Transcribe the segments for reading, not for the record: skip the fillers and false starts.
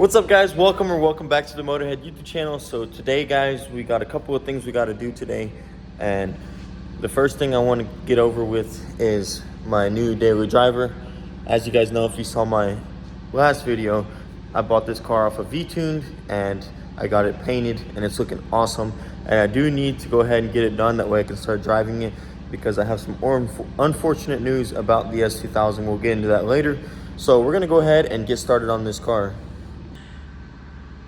What's up, guys? Welcome back to the Motorhead YouTube channel. So today, guys, we got a couple of things we got to do today, and the first thing I want to get over with is my new daily driver. As you guys know, if you saw my last video, I bought this car off of V-Tuned and I got it painted and it's looking awesome, and I do need to go ahead and get it done, that way I can start driving it, because I have some unfortunate news about the S2000. We'll get into that later. So we're gonna go ahead and get started on this car.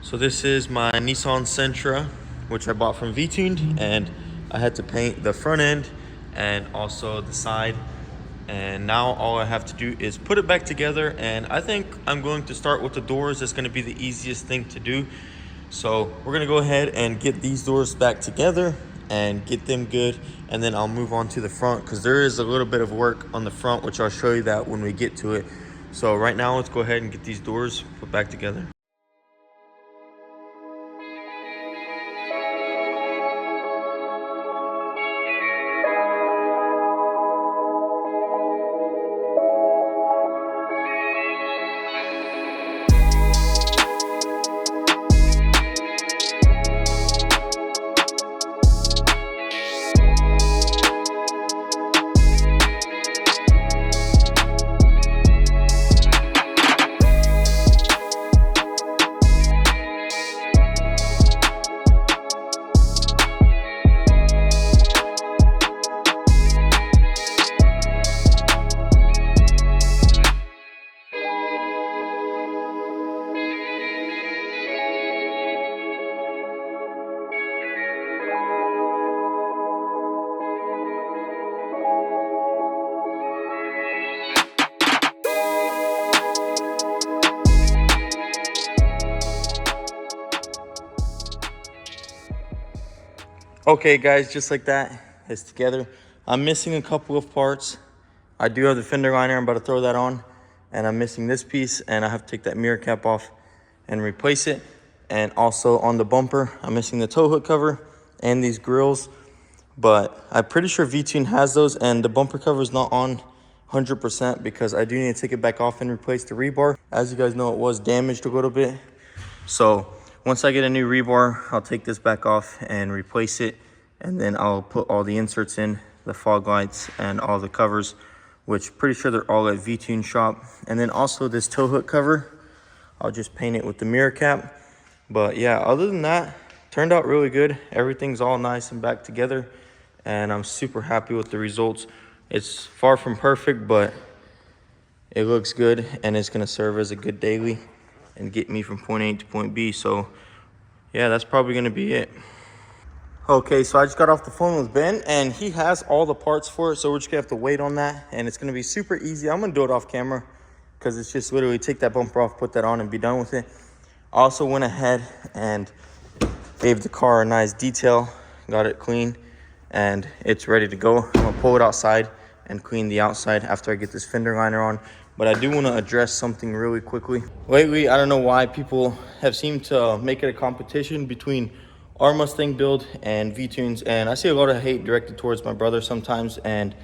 So this is my Nissan Sentra, which I bought from V-Tuned, and I had to paint the front end and also the side. And now all I have to do is put it back together, and I think I'm going to start with the doors. That's gonna be the easiest thing to do. So we're gonna go ahead and get these doors back together and get them good, and then I'll move on to the front, because there is a little bit of work on the front, which I'll show you that when we get to it. So right now, let's go ahead and get these doors put back together. Okay, guys, just like that, it's together. I'm missing a couple of parts. I do have the fender liner. I'm about to throw that on, and I'm missing this piece, and I have to take that mirror cap off and replace it. And also on the bumper, I'm missing the tow hook cover and these grills, but I'm pretty sure V-Tune has those, and the bumper cover is not on 100% because I do need to take it back off and replace the rebar. As you guys know, it was damaged a little bit. So once I get a new rebar, I'll take this back off and replace it, and then I'll put all the inserts in, the fog lights and all the covers, which pretty sure they're all at V-Tune shop. And then also this tow hook cover, I'll just paint it with the mirror cap. But yeah, other than that, turned out really good. Everything's all nice and back together, and I'm super happy with the results. It's far from perfect, but it looks good, and it's gonna serve as a good daily and get me from point A to point B. So yeah, that's probably gonna be it. Okay, so I just got off the phone with Ben, and he has all the parts for it, so we're just gonna have to wait on that, and it's gonna be super easy. I'm gonna do it off camera because it's just literally take that bumper off, put that on, and be done with it. I also went ahead and gave the car a nice detail, got it clean, and it's ready to go. I'm gonna pull it outside and clean the outside after I get this fender liner on. But I do want to address something really quickly. Lately, I don't know why people have seemed to make it a competition between our Mustang build and V-Tunes, and I see a lot of hate directed towards my brother sometimes, and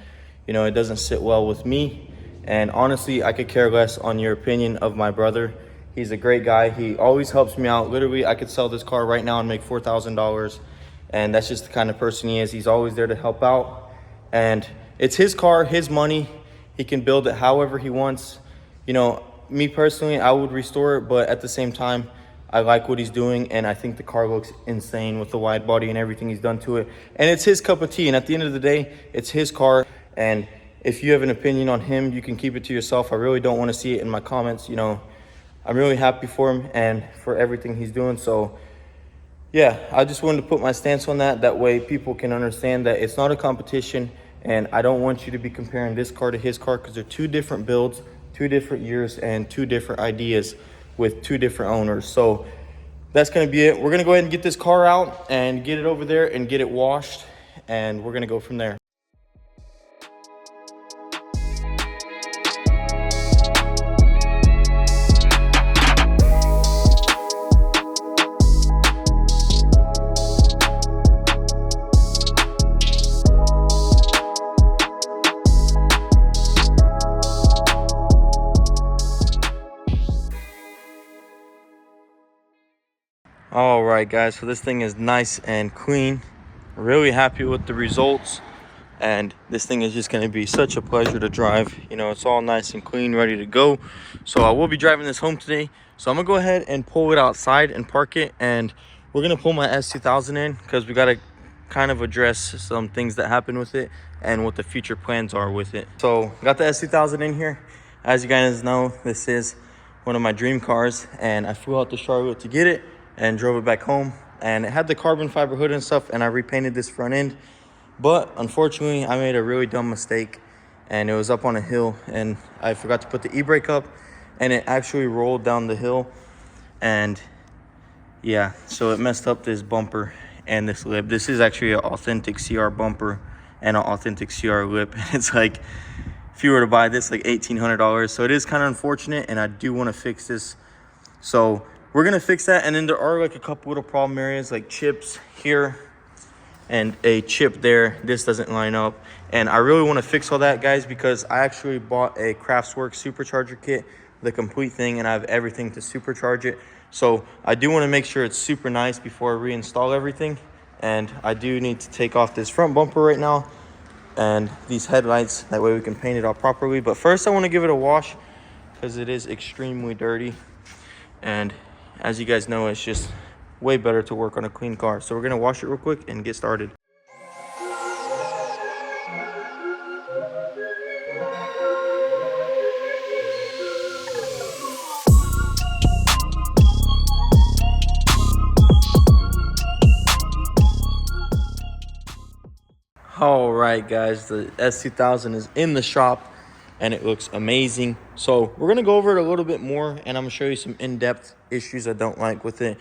you know, it doesn't sit well with me. And honestly, I could care less on your opinion of my brother. He's a great guy. He always helps me out. Literally, I could sell this car right now and make $4,000, and that's just the kind of person he is. He's always there to help out, and it's his car, his money. He can build it however he wants. You know, me personally, I would restore it, but at the same time, I like what he's doing, and I think the car looks insane with the wide body and everything he's done to it. And it's his cup of tea, and at the end of the day, it's his car. And if you have an opinion on him, you can keep it to yourself. I really don't want to see it in my comments. You know, I'm really happy for him and for everything he's doing. So yeah, I just wanted to put my stance on that. That way people can understand that it's not a competition. And I don't want you to be comparing this car to his car, because they're two different builds, 2 different years, and 2 different ideas with 2 different owners. So that's gonna be it. We're gonna go ahead and get this car out and get it over there and get it washed, and we're gonna go from there. All right, guys, so this thing is nice and clean. Really happy with the results, and this thing is just going to be such a pleasure to drive. You know, it's all nice and clean, ready to go. So I will be driving this home today. So I'm gonna go ahead and pull it outside and park it, and we're gonna pull my S2000 in because we got to kind of address some things that happen with it and what the future plans are with it. So got the S2000 in here. As you guys know, this is one of my dream cars, and I flew out to Charlotte to get it and drove it back home, and it had the carbon fiber hood and stuff, and I repainted this front end. But unfortunately, I made a really dumb mistake, and it was up on a hill, and I forgot to put the e-brake up, and it actually rolled down the hill. And yeah, so it messed up this bumper and this lip. This is actually an authentic CR bumper and an authentic CR lip. It's like, if you were to buy this, like $1,800. So it is kind of unfortunate, and I do want to fix this. So we're gonna fix that. And then there are like a couple little problem areas, like chips here and a chip there. This doesn't line up, and I really want to fix all that, guys, because I actually bought a Craftsworks supercharger kit, the complete thing, and I have everything to supercharge it. So I do want to make sure it's super nice before I reinstall everything. And I do need to take off this front bumper right now and these headlights, that way we can paint it all properly. But first I want to give it a wash because it is extremely dirty, and as you guys know, it's just way better to work on a clean car. So we're gonna wash it real quick and get started. All right, guys, the S2000 is in the shop and it looks amazing. So we're gonna go over it a little bit more, and I'm gonna show you some in-depth issues I don't like with it.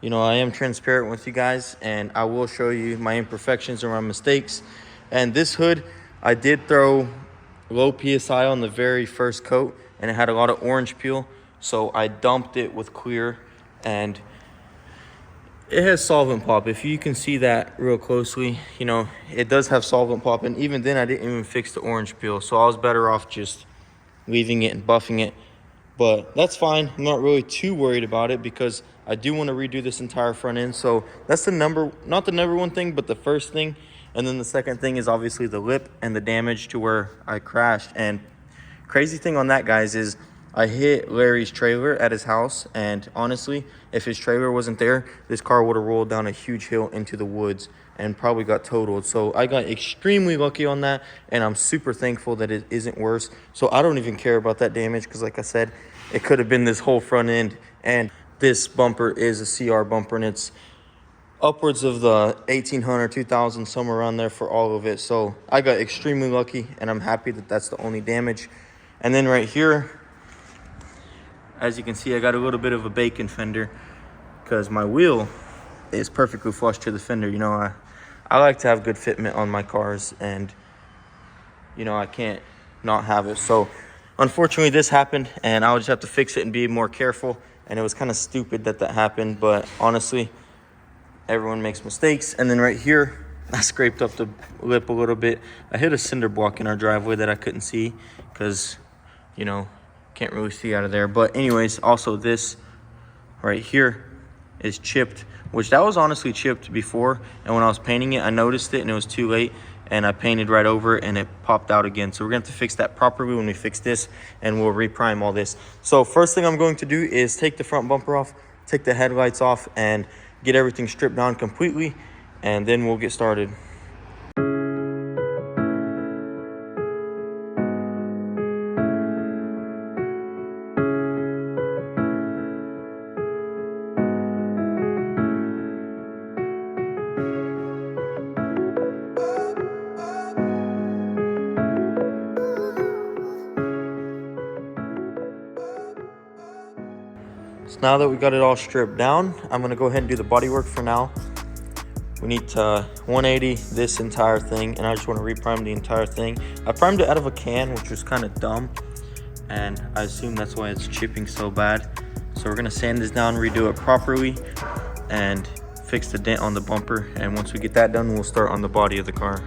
You know, I am transparent with you guys, and I will show you my imperfections and my mistakes. And this hood, I did throw low PSI on the very first coat, and it had a lot of orange peel. So I dumped it with clear, and it has solvent pop. If you can see that real closely, you know, it does have solvent pop. And even then, I didn't even fix the orange peel. So I was better off just leaving it and buffing it. But that's fine. I'm not really too worried about it because I do want to redo this entire front end. So that's not the number one thing, but the first thing. And then the second thing is obviously the lip and the damage to where I crashed. And crazy thing on that, guys, is I hit Larry's trailer at his house, and honestly, if his trailer wasn't there, this car would have rolled down a huge hill into the woods and probably got totaled. So I got extremely lucky on that, and I'm super thankful that it isn't worse. So I don't even care about that damage because, like I said, it could have been this whole front end. And this bumper is a CR bumper, and it's upwards of the 1,800, 2,000, somewhere around there for all of it. So I got extremely lucky, and I'm happy that that's the only damage. And then right here, as you can see, I got a little bit of a bacon fender because my wheel is perfectly flush to the fender. You know, I like to have good fitment on my cars, and, you know, I can't not have it. So unfortunately, this happened, and I'll just have to fix it and be more careful. And it was kind of stupid that happened, but honestly, everyone makes mistakes. And then right here, I scraped up the lip a little bit. I hit a cinder block in our driveway that I couldn't see because, you know, can't really see out of there. But anyways, also this right here is chipped, which that was honestly chipped before, and when I was painting it, I noticed it and it was too late, and I painted right over it and it popped out again. So we're gonna have to fix that properly when we fix this, and we'll reprime all this. So first thing I'm going to do is take the front bumper off, take the headlights off, and get everything stripped down completely, and then we'll get started. So now that we got it all stripped down, I'm gonna go ahead and do the body work for now. We need to 180 this entire thing, and I just want to reprime the entire thing. I primed it out of a can, which was kind of dumb, and I assume that's why it's chipping so bad. So we're gonna sand this down, redo it properly, and fix the dent on the bumper. And once we get that done, we'll start on the body of the car.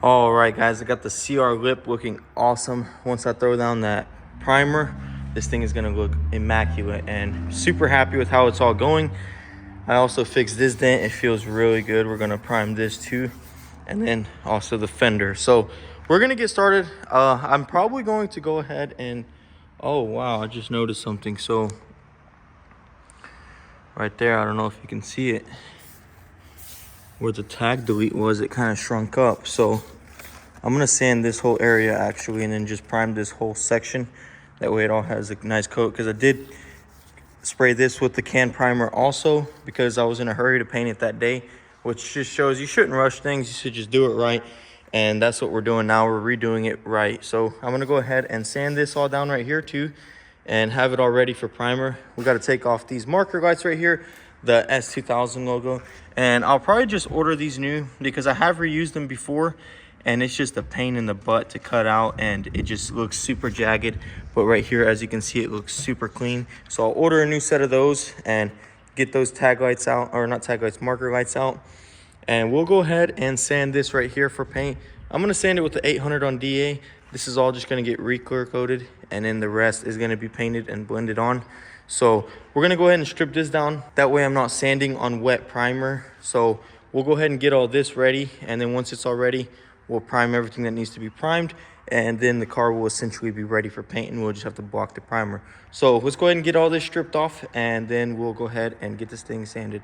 All right, guys, I got the CR lip looking awesome. Once I throw down that primer, this thing is gonna look immaculate, and super happy with how it's all going. I also fixed this dent. It feels really good. We're gonna prime this too, and then also the fender. So we're gonna get started. I'm probably going to go ahead and, oh wow, I just noticed something. So right there, I don't know if you can see it, where the tag delete was, it kind of shrunk up. So I'm gonna sand this whole area actually, and then just prime this whole section. That way it all has a nice coat, because I did spray this with the can primer also, because I was in a hurry to paint it that day, which just shows you shouldn't rush things. You should just do it right. And that's what we're doing now. We're redoing it right. So I'm gonna go ahead and sand this all down right here too, and have it all ready for primer. We got to take off these marker lights right here, the S2000 logo, and I'll probably just order these new, because I have reused them before and it's just a pain in the butt to cut out, and it just looks super jagged. But right here, as you can see, it looks super clean. So I'll order a new set of those and get those tag lights out, or not tag lights, marker lights out, and we'll go ahead and sand this right here for paint. I'm gonna sand it with the 800 on DA. This is all just gonna get re-clear coated, and then the rest is gonna be painted and blended on. So we're gonna go ahead and strip this down. That way I'm not sanding on wet primer. So we'll go ahead and get all this ready, and then once it's all ready, we'll prime everything that needs to be primed, and then the car will essentially be ready for paint, and we'll just have to block the primer. So let's go ahead and get all this stripped off, and then we'll go ahead and get this thing sanded.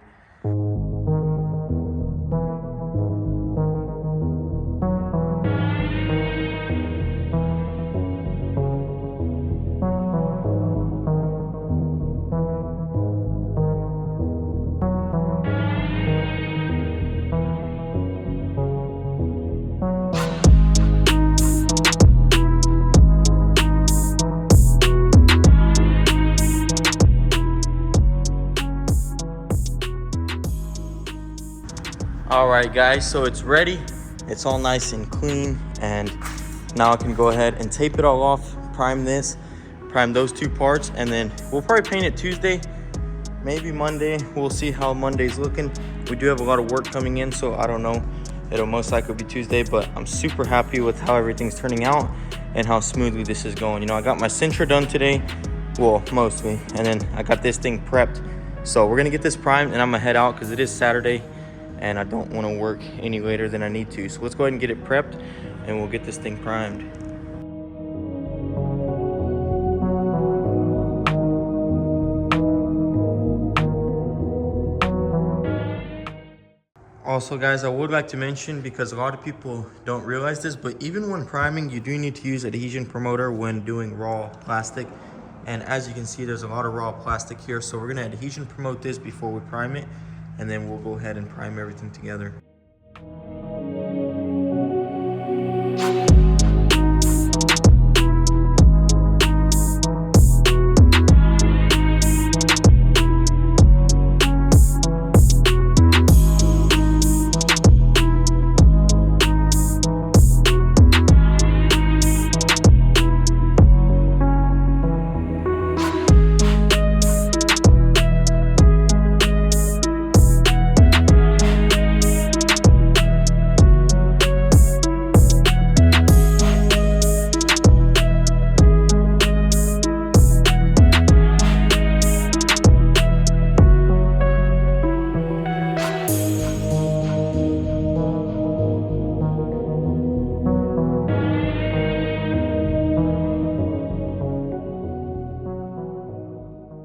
All right, guys, so it's ready. It's all nice and clean, and now I can go ahead and tape it all off, prime this, prime those two parts, and then we'll probably paint it Tuesday, maybe Monday. We'll see how Monday's looking. We do have a lot of work coming in, so I don't know. It'll most likely be Tuesday, but I'm super happy with how everything's turning out and how smoothly this is going. You know, I got my Sintra done today, well, mostly, and then I got this thing prepped. So we're gonna get this primed, and I'm gonna head out because it is Saturday, and I don't want to work any later than I need to. So let's go ahead and get it prepped, and we'll get this thing primed. Also, guys, I would like to mention, because a lot of people don't realize this, but even when priming, you do need to use adhesion promoter when doing raw plastic. And as you can see, there's a lot of raw plastic here. So we're gonna adhesion promote this before we prime it, and then we'll go ahead and prime everything together.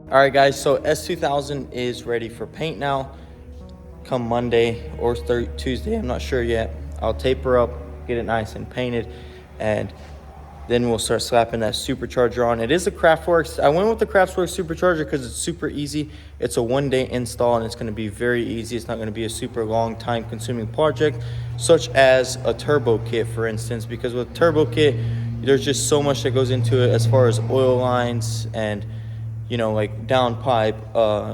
All right, guys, so S2000 is ready for paint now. Come Monday or Tuesday, I'm not sure yet. I'll taper up, get it nice and painted, and then we'll start slapping that supercharger on. It is a Craftworks. I went with the Craftworks supercharger because it's super easy. It's a one-day install, and it's gonna be very easy. It's not gonna be a super long time-consuming project, such as a turbo kit, for instance, because with turbo kit, there's just so much that goes into it as far as oil lines and, you know, like downpipe,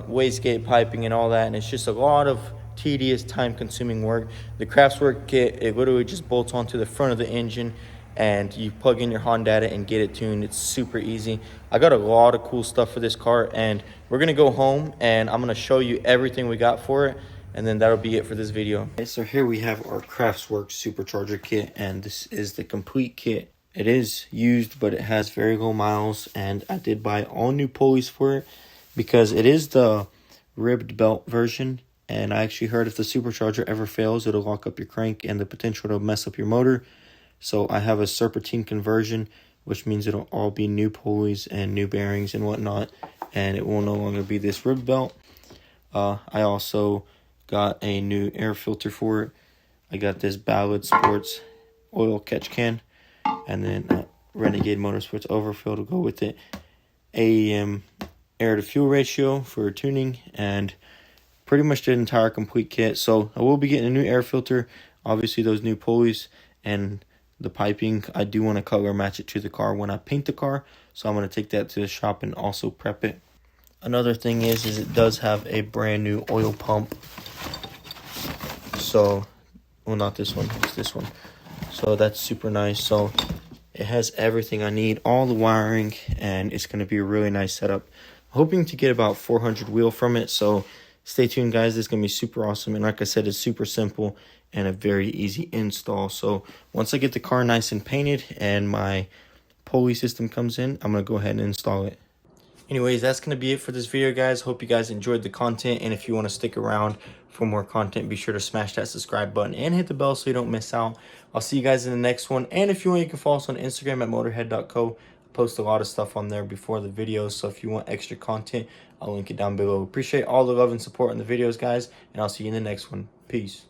wastegate piping and all that, and it's just a lot of tedious, time-consuming work. The Craftworks kit, it literally just bolts onto the front of the engine, and you plug in your Honda and get it tuned. It's super easy. I got a lot of cool stuff for this car, and we're gonna go home and I'm gonna show you everything we got for it, and then that'll be it for this video. Okay, so here we have our Craftsworks supercharger kit, and this is the complete kit. It is used, but it has very low miles, and I did buy all new pulleys for it because it is the ribbed belt version. And I actually heard if the supercharger ever fails, it'll lock up your crank and the potential to mess up your motor. So I have a serpentine conversion, which means it'll all be new pulleys and new bearings and whatnot, and it will no longer be this ribbed belt. I also got a new air filter for it. I got this Ballad Sports oil catch can, and then Renegade Motorsports overfill to go with it. AEM air to fuel ratio for tuning, and pretty much the entire complete kit. So I will be getting a new air filter, obviously those new pulleys, and the piping. I do want to color match it to the car when I paint the car, so I'm going to take that to the shop and also prep it. Another thing is it does have a brand new oil pump. So, well, not this one, it's this one. So that's super nice. So it has everything I need, all the wiring, and it's going to be a really nice setup. Hoping to get about 400 wheel from it, so stay tuned, guys. This is going to be super awesome. And like I said, it's super simple and a very easy install. So once I get the car nice and painted and my pulley system comes in, I'm going to go ahead and install it. Anyways, that's going to be it for this video, guys. Hope you guys enjoyed the content. And if you want to stick around for more content, be sure to smash that subscribe button and hit the bell so you don't miss out. I'll see you guys in the next one. And if you want, you can follow us on Instagram at motorhead.co. Post a lot of stuff on there before the videos, so if you want extra content, I'll link it down below. Appreciate all the love and support in the videos, guys, and I'll see you in the next one. Peace.